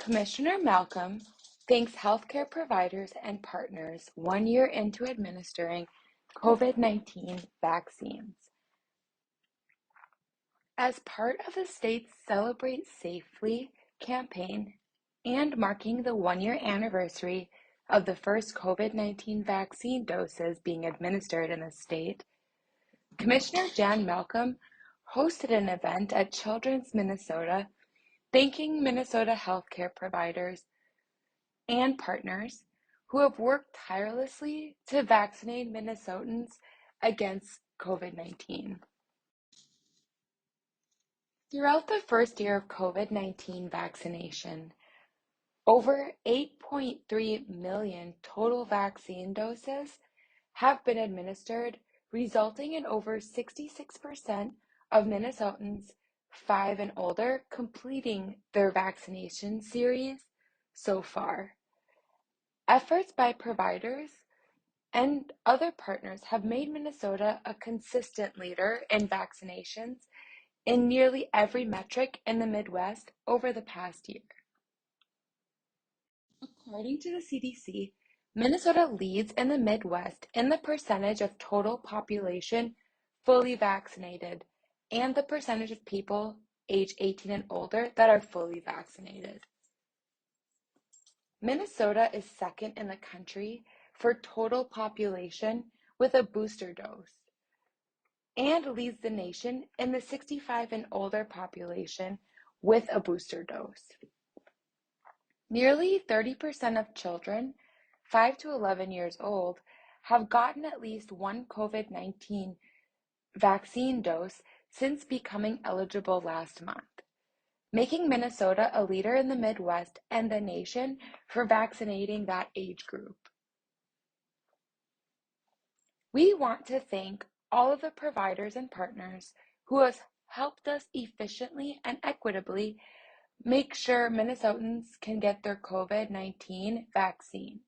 Commissioner Malcolm thanks healthcare providers and partners 1 year into administering COVID-19 vaccines. As part of the state's Celebrate Safely campaign and marking the 1 year anniversary of the first COVID-19 vaccine doses being administered in the state, Commissioner Jan Malcolm hosted an event at Children's Minnesota thanking Minnesota healthcare providers and partners who have worked tirelessly to vaccinate Minnesotans against COVID-19. Throughout the first year of COVID-19 vaccination, over 8.3 million total vaccine doses have been administered, resulting in over 66% of Minnesotans 5 and older completing their vaccination series so far. Efforts by providers and other partners have made Minnesota a consistent leader in vaccinations in nearly every metric in the Midwest over the past year. According to the CDC, Minnesota leads in the Midwest in the percentage of total population fully vaccinated and the percentage of people age 18 and older that are fully vaccinated. Minnesota is second in the country for total population with a booster dose and leads the nation in the 65 and older population with a booster dose. Nearly 30% of children 5 to 11 years old have gotten at least one COVID-19 vaccine dose since becoming eligible last month, making Minnesota a leader in the Midwest and the nation for vaccinating that age group. We want to thank all of the providers and partners who have helped us efficiently and equitably make sure Minnesotans can get their COVID-19 vaccine.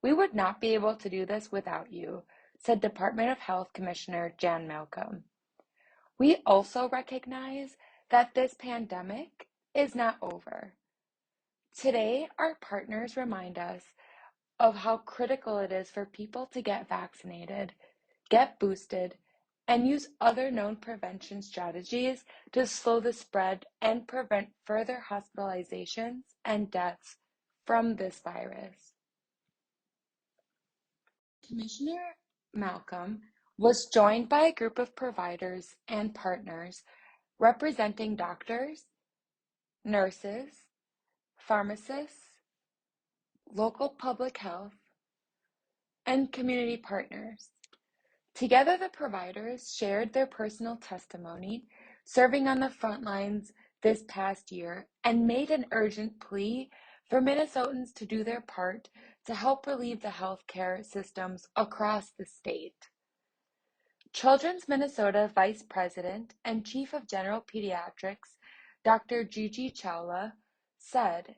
We would not be able to do this without you, said Department of Health Commissioner Jan Malcolm. We also recognize that this pandemic is not over. Today, our partners remind us of how critical it is for people to get vaccinated, get boosted, and use other known prevention strategies to slow the spread and prevent further hospitalizations and deaths from this virus. Commissioner Malcolm was joined by a group of providers and partners representing doctors, nurses, pharmacists, local public health, and community partners. Together, the providers shared their personal testimony, serving on the front lines this past year, and made an urgent plea for Minnesotans to do their part to help relieve the healthcare systems across the state. Children's Minnesota Vice President and Chief of General Pediatrics, Dr. Gigi Chawla, said,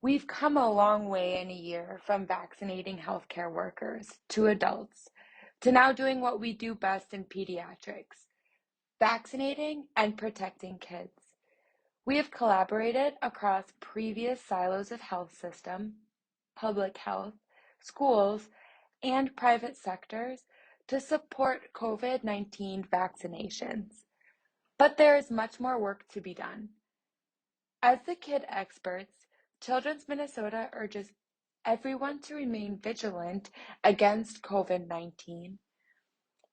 "We've come a long way in a year from vaccinating healthcare workers to adults to now doing what we do best in pediatrics, vaccinating and protecting kids. We have collaborated across previous silos of health system, public health, schools, and private sectors to support COVID-19 vaccinations. But there is much more work to be done. As the kid experts, Children's Minnesota urges everyone to remain vigilant against COVID-19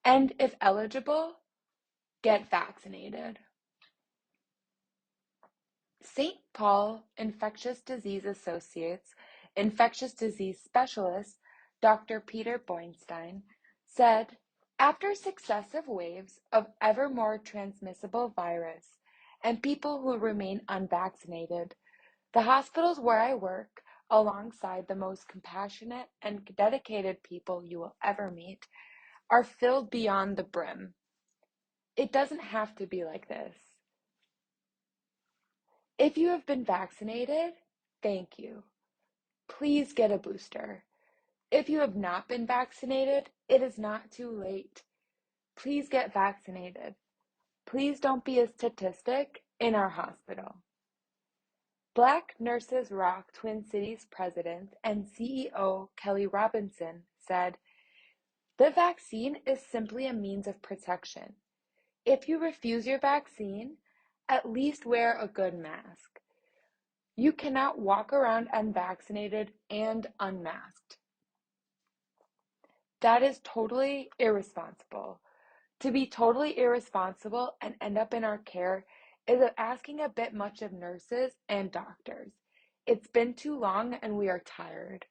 and, if eligible, get vaccinated." St. Paul Infectious Disease Associates infectious disease specialist Dr. Peter Boenstein said, "After successive waves of ever more transmissible virus and people who remain unvaccinated, the hospitals where I work, alongside the most compassionate and dedicated people you will ever meet, are filled beyond the brim. It doesn't have to be like this. If you have been vaccinated, thank you. Please get a booster. If you have not been vaccinated, it is not too late. Please get vaccinated. Please don't be a statistic in our hospital." Black Nurses Rock Twin Cities president and CEO Kelly Robinson said, "The vaccine is simply a means of protection. If you refuse your vaccine, at least wear a good mask. You cannot walk around unvaccinated and unmasked. That is totally irresponsible. To be totally irresponsible and end up in our care is asking a bit much of nurses and doctors. It's been too long and we are tired."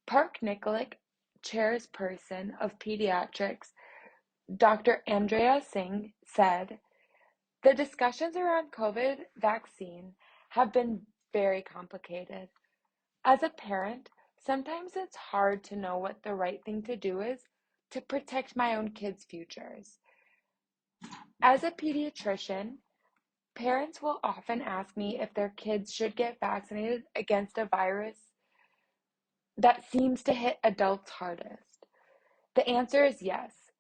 Park Nikolic, chairperson of pediatrics, Dr. Andrea Singh, said, "The discussions around COVID vaccine have been very complicated. As a parent, sometimes it's hard to know what the right thing to do is to protect my own kids' futures. As a pediatrician, parents will often ask me if their kids should get vaccinated against a virus that seems to hit adults hardest. The answer is yes.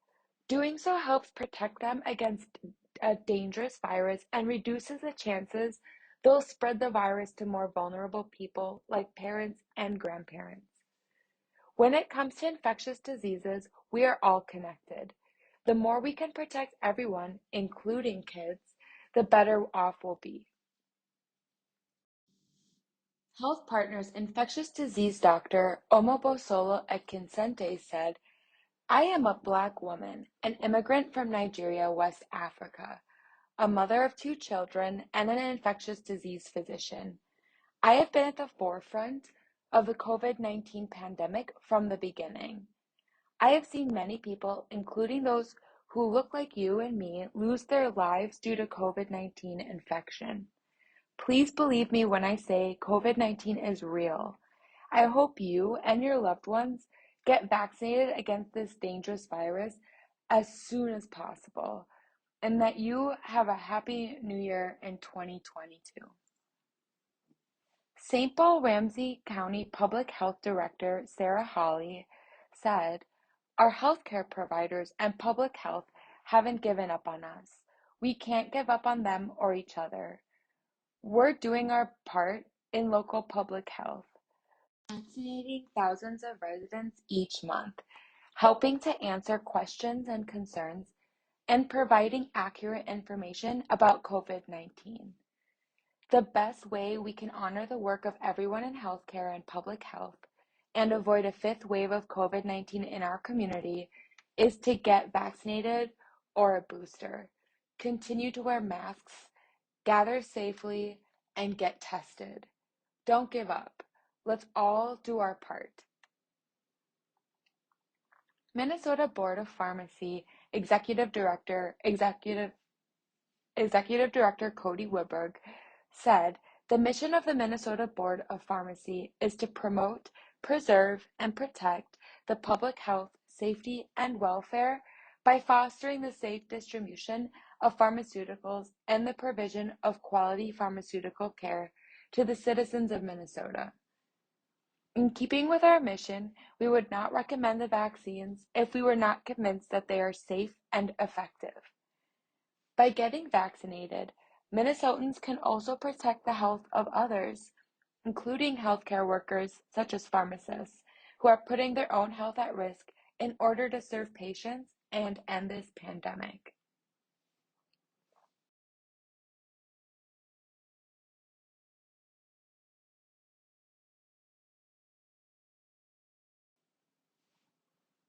Doing so helps protect them against a dangerous virus and reduces the chances they'll spread the virus to more vulnerable people like parents and grandparents. When it comes to infectious diseases, we are all connected. The more we can protect everyone, including kids, the better off we'll be." Health Partners infectious disease doctor Omobosolo Ekinsente said, "I am a Black woman, an immigrant from Nigeria, West Africa, a mother of 2 children, and an infectious disease physician. I have been at the forefront of the COVID-19 pandemic from the beginning. I have seen many people, including those who look like you and me, lose their lives due to COVID-19 infection. Please believe me when I say COVID-19 is real. I hope you and your loved ones get vaccinated against this dangerous virus as soon as possible, and that you have a happy new year in 2022. St. Paul Ramsey County Public Health Director Sarah Hawley said, "Our healthcare providers and public health haven't given up on us. We can't give up on them or each other. We're doing our part in local public health, vaccinating thousands of residents each month, helping to answer questions and concerns, and providing accurate information about COVID-19. The best way we can honor the work of everyone in healthcare and public health and avoid a fifth wave of COVID-19 in our community is to get vaccinated or a booster, continue to wear masks, gather safely, and get tested. Don't give up. Let's all do our part." Minnesota Board of Pharmacy Executive Director Cody Woodburg said, "The mission of the Minnesota Board of Pharmacy is to promote, preserve, and protect the public health, safety, and welfare by fostering the safe distribution of pharmaceuticals and the provision of quality pharmaceutical care to the citizens of Minnesota. In keeping with our mission, we would not recommend the vaccines if we were not convinced that they are safe and effective. By getting vaccinated, Minnesotans can also protect the health of others, including healthcare workers such as pharmacists, who are putting their own health at risk in order to serve patients and end this pandemic."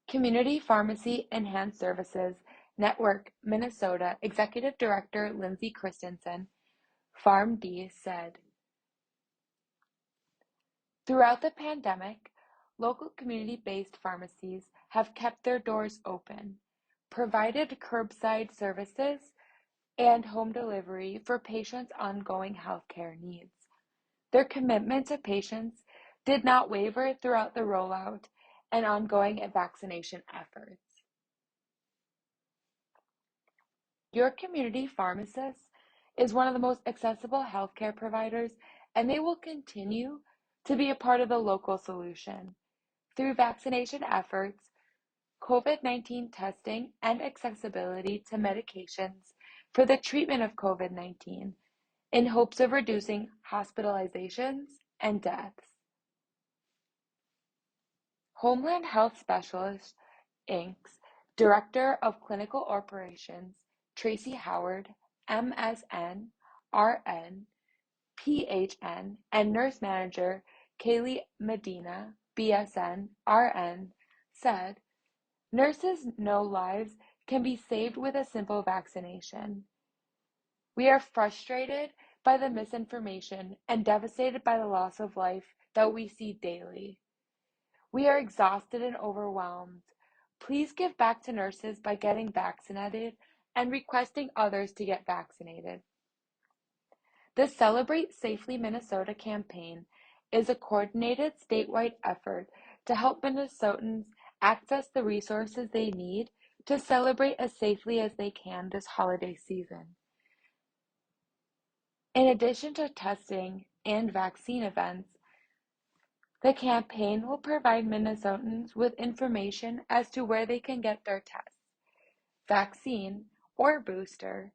Community Pharmacy Enhanced Services Network Minnesota Executive Director Lindsay Christensen, PharmD, said, "Throughout the pandemic, local community-based pharmacies have kept their doors open, provided curbside services, and home delivery for patients' ongoing healthcare needs. Their commitment to patients did not waver throughout the rollout and ongoing vaccination efforts. Your community pharmacist is one of the most accessible healthcare providers, and they will continue to be a part of the local solution. Through vaccination efforts, COVID-19 testing, and accessibility to medications for the treatment of COVID-19, in hopes of reducing hospitalizations and deaths. Homeland Health Specialists, Inc.'s Director of Clinical Operations, Tracy Howard, MSN, RN, PHN, and Nurse Manager Kaylee Medina, BSN, RN, said, "Nurses know lives can be saved with a simple vaccination. We are frustrated by the misinformation and devastated by the loss of life that we see daily. We are exhausted and overwhelmed. Please give back to nurses by getting vaccinated and requesting others to get vaccinated." The Celebrate Safely Minnesota campaign is a coordinated statewide effort to help Minnesotans access the resources they need to celebrate as safely as they can this holiday season. In addition to testing and vaccine events, the campaign will provide Minnesotans with information as to where they can get their test, vaccine, or booster,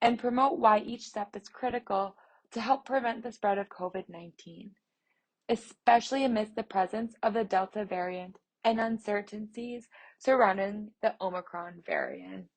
and promote why each step is critical to help prevent the spread of COVID-19, especially amidst the presence of the Delta variant and uncertainties surrounding the Omicron variant.